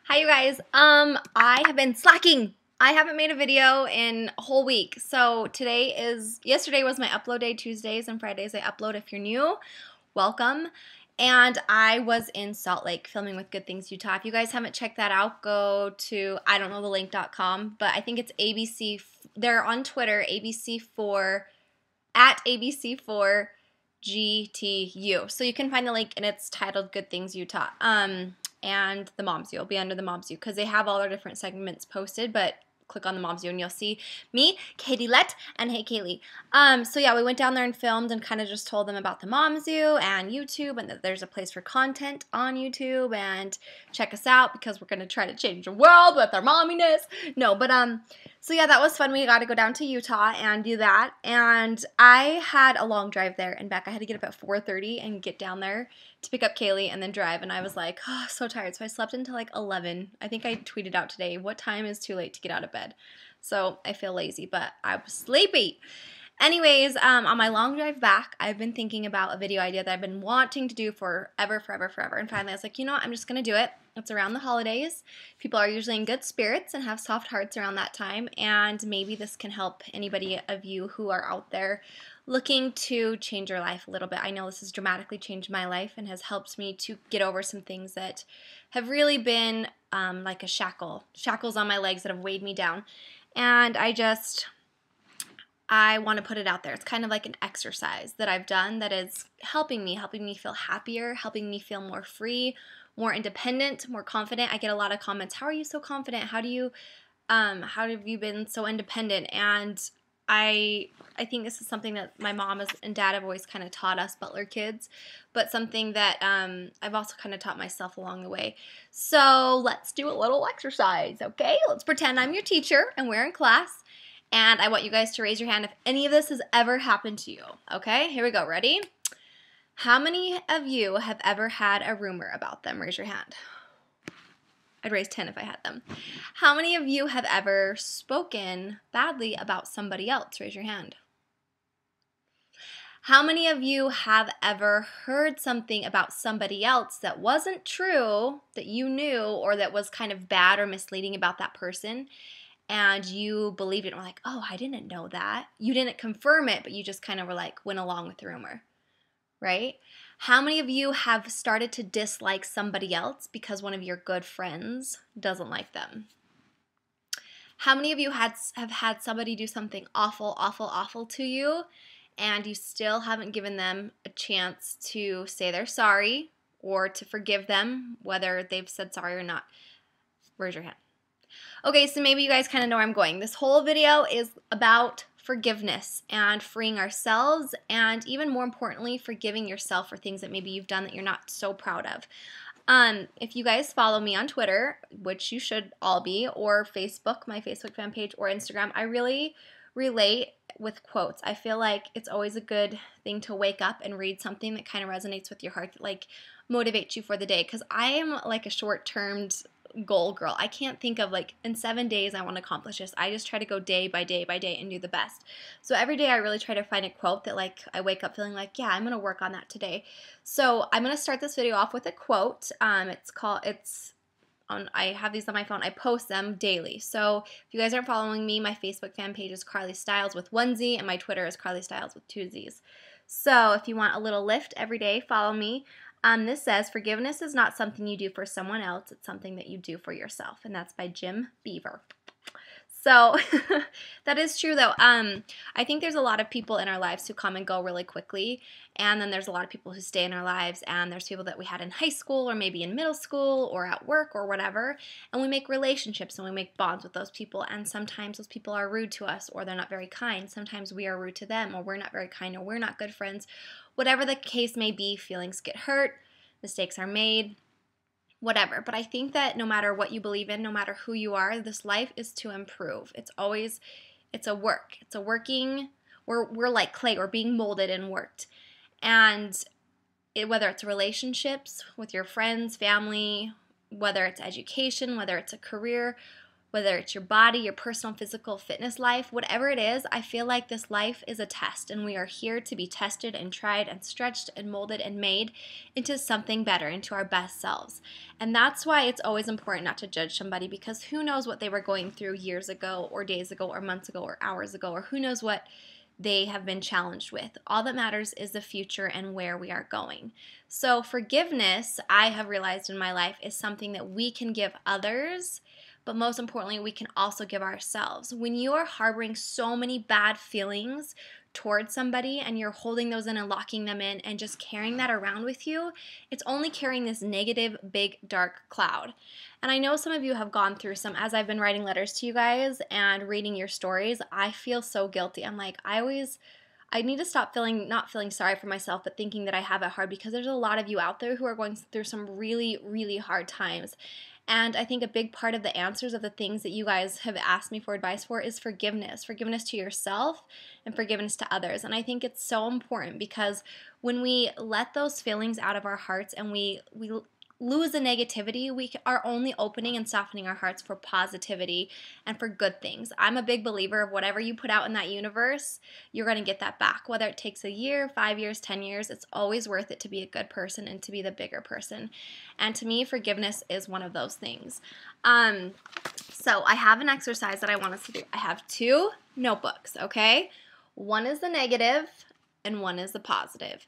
Hi you guys. I have been slacking. I haven't made a video in a whole week. So yesterday was my upload day. Tuesdays and Fridays I upload. If you're new, welcome. And I was in Salt Lake filming with Good Things Utah. If you guys haven't checked that out, go to, I don't know the link.com, but I think it's ABC. They're on Twitter, ABC4, at ABC4GTU. So you can find the link and it's titled Good Things Utah. And the Moms View. It'll be under the Moms View because they have all their different segments posted, but click on the Moms View and you'll see me, Katie Lett, and Hey Kaylee. So yeah, we went down there and filmed and kind of just told them about the Moms View and YouTube and that there's a place for content on YouTube and check us out because we're going to try to change the world with our momminess. No, but so yeah, that was fun. We got to go down to Utah and do that. And I had a long drive there and back. I had to get up at 4:30 and get down there to pick up Kaylee and then drive. And I was like, oh, so tired. So I slept until like 11. I think I tweeted out today, what time is too late to get out of bed? So I feel lazy, but I was sleepy. Anyways, on my long drive back, I've been thinking about a video idea that I've been wanting to do forever. And finally I was like, you know what, I'm just going to do it. It's around the holidays. People are usually in good spirits and have soft hearts around that time, and maybe this can help anybody of you who are out there looking to change your life a little bit. I know this has dramatically changed my life and has helped me to get over some things that have really been like a shackles on my legs that have weighed me down. And I want to put it out there. It's kind of like an exercise that I've done that is helping me feel happier, helping me feel more free, more independent, more confident. I get a lot of comments, how are you so confident? How have you been so independent? And I think this is something that my mom and dad have always kind of taught us Butler kids, but something that I've also kind of taught myself along the way. So let's do a little exercise, okay? Let's pretend I'm your teacher and we're in class, and I want you guys to raise your hand if any of this has ever happened to you, okay? Here we go. Ready? How many of you have ever had a rumor about them? Raise your hand. I'd raise 10 if I had them. How many of you have ever spoken badly about somebody else? Raise your hand. How many of you have ever heard something about somebody else that wasn't true, that you knew, or that was kind of bad or misleading about that person, and you believed it and were like, oh, I didn't know that. You didn't confirm it, but you just kind of were like, went along with the rumor, right? How many of you have started to dislike somebody else because one of your good friends doesn't like them? How many of you have had somebody do something awful to you and you still haven't given them a chance to say they're sorry or to forgive them, whether they've said sorry or not? Raise your hand. Okay, so maybe you guys kind of know where I'm going. This whole video is about forgiveness and freeing ourselves, and even more importantly, forgiving yourself for things that maybe you've done that you're not so proud of. If you guys follow me on Twitter, which you should all be, or Facebook, my Facebook fan page, or Instagram, I really relate with quotes. I feel like it's always a good thing to wake up and read something that kind of resonates with your heart, that like motivates you for the day, because I am like a short-termed goal girl. I can't think of like in 7 days I want to accomplish this. I just try to go day by day and do the best. So every day I really try to find a quote that like I wake up feeling like, yeah, I'm going to work on that today. So I'm going to start this video off with a quote. I have these on my phone. I post them daily. So if you guys aren't following me, my Facebook fan page is CarlieStylez with 1 Z and my Twitter is CarlieStylez with 2 Z's. So if you want a little lift every day, follow me. This says, forgiveness is not something you do for someone else, it's something that you do for yourself. And that's by Jim Beaver. So that is true though. I think there's a lot of people in our lives who come and go really quickly. And then there's a lot of people who stay in our lives, and there's people that we had in high school or maybe in middle school or at work or whatever. And we make relationships and we make bonds with those people. And sometimes those people are rude to us or they're not very kind. Sometimes we are rude to them, or we're not very kind, or we're not good friends. Whatever the case may be, feelings get hurt, mistakes are made, whatever. But I think that no matter what you believe in, no matter who you are, this life is to improve. It's a work. It's a working, we're like clay, we're being molded and worked. And whether it's relationships with your friends, family, whether it's education, whether it's a career, whether it's your body, your personal physical fitness life, whatever it is, I feel like this life is a test, and we are here to be tested and tried and stretched and molded and made into something better, into our best selves. And that's why it's always important not to judge somebody, because who knows what they were going through years ago or days ago or months ago or hours ago, or who knows what they have been challenged with. All that matters is the future and where we are going. So forgiveness, I have realized in my life, is something that we can give others, but most importantly, we can also give ourselves. When you are harboring so many bad feelings towards somebody and you're holding those in and locking them in and just carrying that around with you, it's only carrying this negative, big, dark cloud. And I know some of you have gone through some, as I've been writing letters to you guys and reading your stories, I feel so guilty. I'm like, I need to stop not feeling sorry for myself, but thinking that I have it hard, because there's a lot of you out there who are going through some really, really hard times. And I think a big part of the answers of the things that you guys have asked me for advice for is forgiveness. Forgiveness to yourself and forgiveness to others. And I think it's so important, because when we let those feelings out of our hearts and we lose the negativity, we are only opening and softening our hearts for positivity and for good things. I'm a big believer of whatever you put out in that universe, you're going to get that back. Whether it takes a year, 5 years, 10 years, it's always worth it to be a good person and to be the bigger person. And to me, forgiveness is one of those things. So I have an exercise that I want us to do. I have 2 notebooks, okay? One is the negative and one is the positive.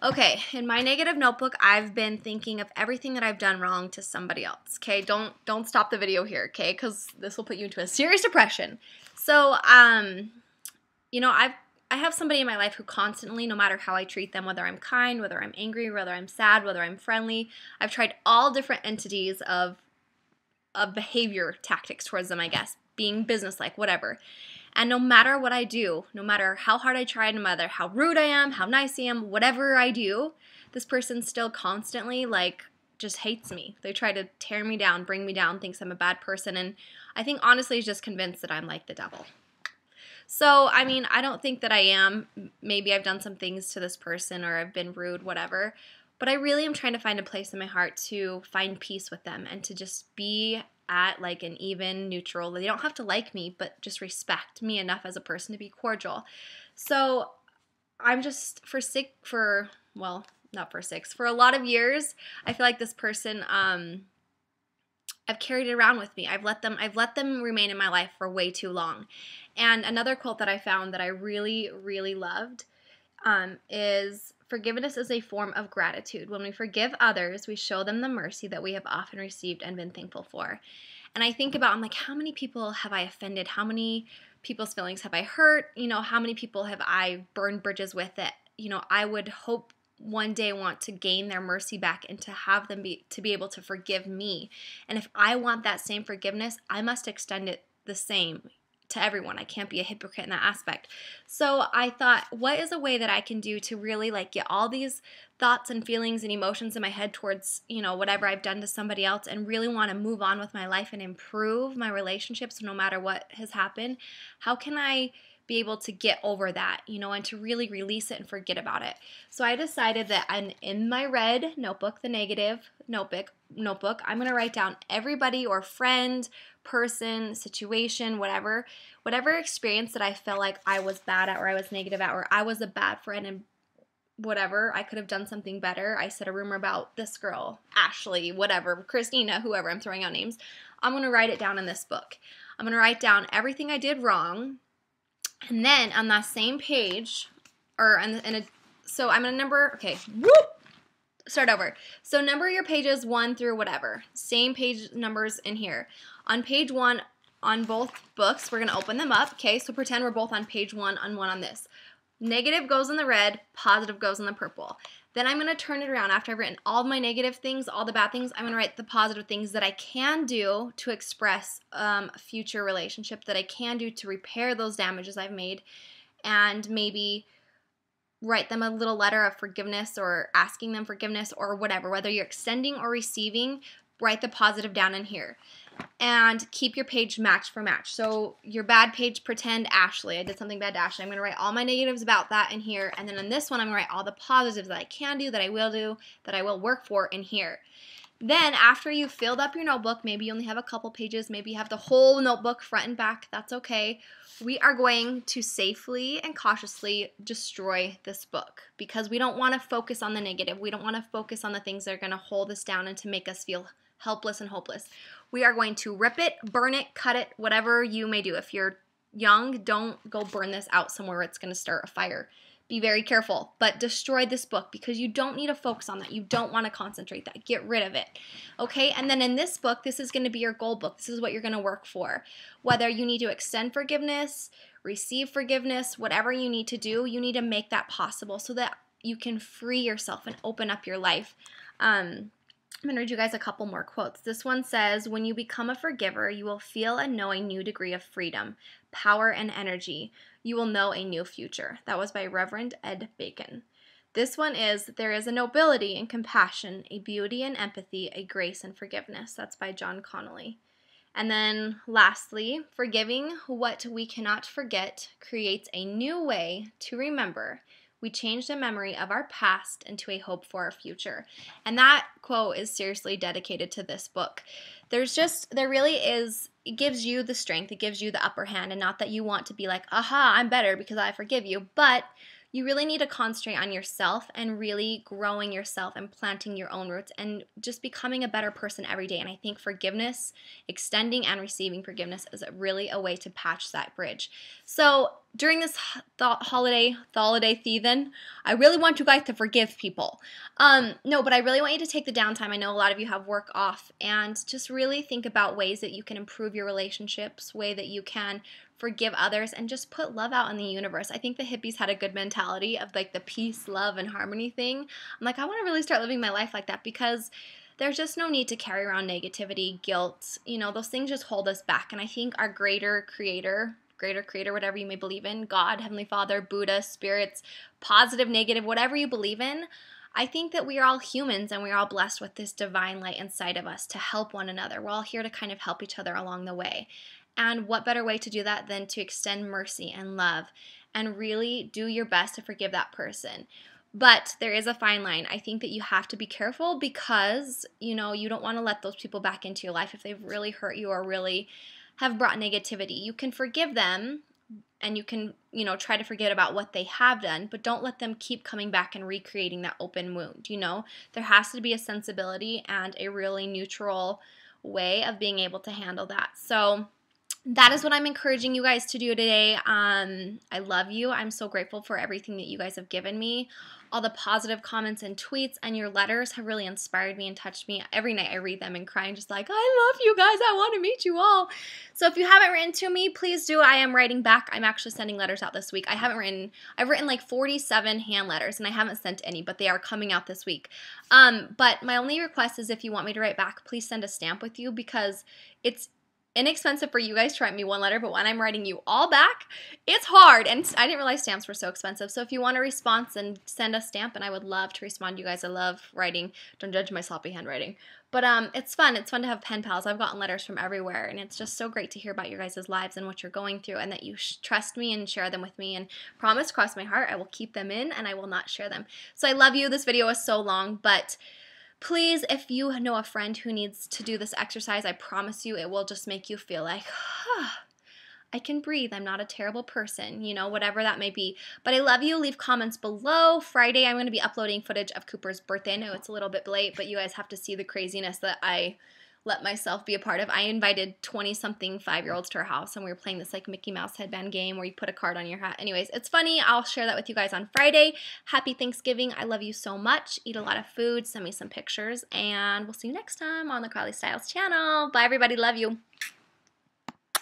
Okay, in my negative notebook, I've been thinking of everything that I've done wrong to somebody else, okay? Don't stop the video here, okay? Because this will put you into a serious depression. So, you know, I have somebody in my life who constantly, no matter how I treat them, whether I'm kind, whether I'm angry, whether I'm sad, whether I'm friendly, I've tried all different entities of behavior tactics towards them, I guess, being businesslike, whatever. And no matter what I do, no matter how hard I try, no matter how rude I am, how nice I am, whatever I do, this person still constantly, like, just hates me. They try to tear me down, bring me down, thinks I'm a bad person, and I think honestly is just convinced that I'm like the devil. So, I mean, I don't think that I am. Maybe I've done some things to this person or I've been rude, whatever. But I really am trying to find a place in my heart to find peace with them and to just be at like an even neutral. They don't have to like me, but just respect me enough as a person to be cordial. So I'm just for a lot of years, I feel like this person, I've carried it around with me. I've let them remain in my life for way too long. And another quote that I found that I really, really loved is, forgiveness is a form of gratitude. When we forgive others, we show them the mercy that we have often received and been thankful for. And I think about, I'm like, how many people have I offended? How many people's feelings have I hurt? You know, how many people have I burned bridges with that, you know, I would hope one day want to gain their mercy back and to have them be able to forgive me. And if I want that same forgiveness, I must extend it the same to everyone. I can't be a hypocrite in that aspect. So I thought, what is a way that I can do to really like get all these thoughts and feelings and emotions in my head towards, you know, whatever I've done to somebody else, and really want to move on with my life and improve my relationships no matter what has happened? How can I be able to get over that, you know, and to really release it and forget about it? So I decided that in my red notebook, the negative notebook, I'm going to write down everybody or friend, person, situation, whatever experience that I felt like I was bad at or I was negative at or I was a bad friend and whatever, I could have done something better. I said a rumor about this girl, Ashley, whatever, Christina, whoever, I'm throwing out names. I'm going to write it down in this book. I'm going to write down everything I did wrong. And then on that same page, so I'm going to number, okay, start over. So number your pages 1 through whatever. Same page numbers in here. On page 1, on both books, we're going to open them up, okay? So pretend we're both on page 1 on this. Negative goes in the red, positive goes in the purple. Then I'm going to turn it around. After I've written all my negative things, all the bad things, I'm going to write the positive things that I can do to express a future relationship, that I can do to repair those damages I've made, and maybe write them a little letter of forgiveness or asking them forgiveness or whatever. Whether you're extending or receiving, write the positive down in here. And keep your page match for match. So your bad page, pretend Ashley. I did something bad to Ashley. I'm going to write all my negatives about that in here. And then on this one, I'm going to write all the positives that I can do, that I will work for in here. Then after you've filled up your notebook, maybe you only have a couple pages, maybe you have the whole notebook front and back, that's okay. We are going to safely and cautiously destroy this book because we don't want to focus on the negative. We don't want to focus on the things that are going to hold us down and to make us feel helpless and hopeless. We are going to rip it, burn it, cut it, whatever you may do. If you're young, don't go burn this out somewhere it's going to start a fire. Be very careful, but destroy this book because you don't need to focus on that. You don't want to concentrate that. Get rid of it, okay? And then in this book, this is going to be your goal book. This is what you're going to work for. Whether you need to extend forgiveness, receive forgiveness, whatever you need to do, you need to make that possible so that you can free yourself and open up your life. I'm going to read you guys a couple more quotes. This one says, when you become a forgiver, you will feel and know a new degree of freedom, power, and energy. You will know a new future. That was by Reverend Ed Bacon. This one is, there is a nobility in compassion, a beauty in empathy, a grace in forgiveness. That's by John Connolly. And then lastly, forgiving what we cannot forget creates a new way to remember. We change the memory of our past into a hope for our future. And that quote is seriously dedicated to this book. There really is, it gives you the strength, it gives you the upper hand, and not that you want to be like, aha, I'm better because I forgive you, but you really need to concentrate on yourself and really growing yourself and planting your own roots and just becoming a better person every day. And I think forgiveness, extending and receiving forgiveness is really a way to patch that bridge. So during this holiday season, I really want you guys to forgive people. No, but I really want you to take the downtime. I know a lot of you have work off, and just really think about ways that you can improve your relationships, way that you can forgive others, and just put love out in the universe. I think the hippies had a good mentality of like the peace, love, and harmony thing. I'm like, I want to really start living my life like that because there's just no need to carry around negativity, guilt. You know, those things just hold us back. And I think our greater creator, whatever you may believe in, God, Heavenly Father, Buddha, spirits, positive, negative, whatever you believe in, I think that we are all humans and we're all blessed with this divine light inside of us to help one another. We're all here to kind of help each other along the way. And what better way to do that than to extend mercy and love and really do your best to forgive that person. But there is a fine line. I think that you have to be careful because, you know, you don't want to let those people back into your life if they've really hurt you or really have brought negativity. You can forgive them and you can, you know, try to forget about what they have done, but don't let them keep coming back and recreating that open wound, you know? There has to be a sensibility and a really neutral way of being able to handle that. So that is what I'm encouraging you guys to do today. I love you. I'm so grateful for everything that you guys have given me. All the positive comments and tweets and your letters have really inspired me and touched me. Every night I read them and cry and just like, I love you guys. I want to meet you all. So if you haven't written to me, please do. I am writing back. I'm actually sending letters out this week. I've written like 47 hand letters and I haven't sent any, but they are coming out this week. But my only request is if you want me to write back, please send a stamp with you because it's inexpensive for you guys to write me one letter, but when I'm writing you all back, it's hard, and I didn't realize stamps were so expensive. So if you want a response, and send a stamp, and I would love to respond to you guys. I love writing. Don't judge my sloppy handwriting. But it's fun. It's fun to have pen pals. I've gotten letters from everywhere, and it's just so great to hear about your guys' lives and what you're going through, and that you trust me and share them with me, and promise, cross my heart, I will keep them in, and I will not share them. So I love you. This video was so long, but please, if you know a friend who needs to do this exercise, I promise you it will just make you feel like, I can breathe. I'm not a terrible person, you know, whatever that may be. But I love you. Leave comments below. Friday, I'm going to be uploading footage of Cooper's birthday. I know it's a little bit late, but you guys have to see the craziness that I let myself be a part of. I invited 20-something 5-year-olds to our house, and we were playing this like Mickey Mouse headband game where you put a card on your hat. Anyways, it's funny. I'll share that with you guys on Friday. Happy Thanksgiving. I love you so much. Eat a lot of food. Send me some pictures, and we'll see you next time on the CarlieStylez channel. Bye, everybody. Love you.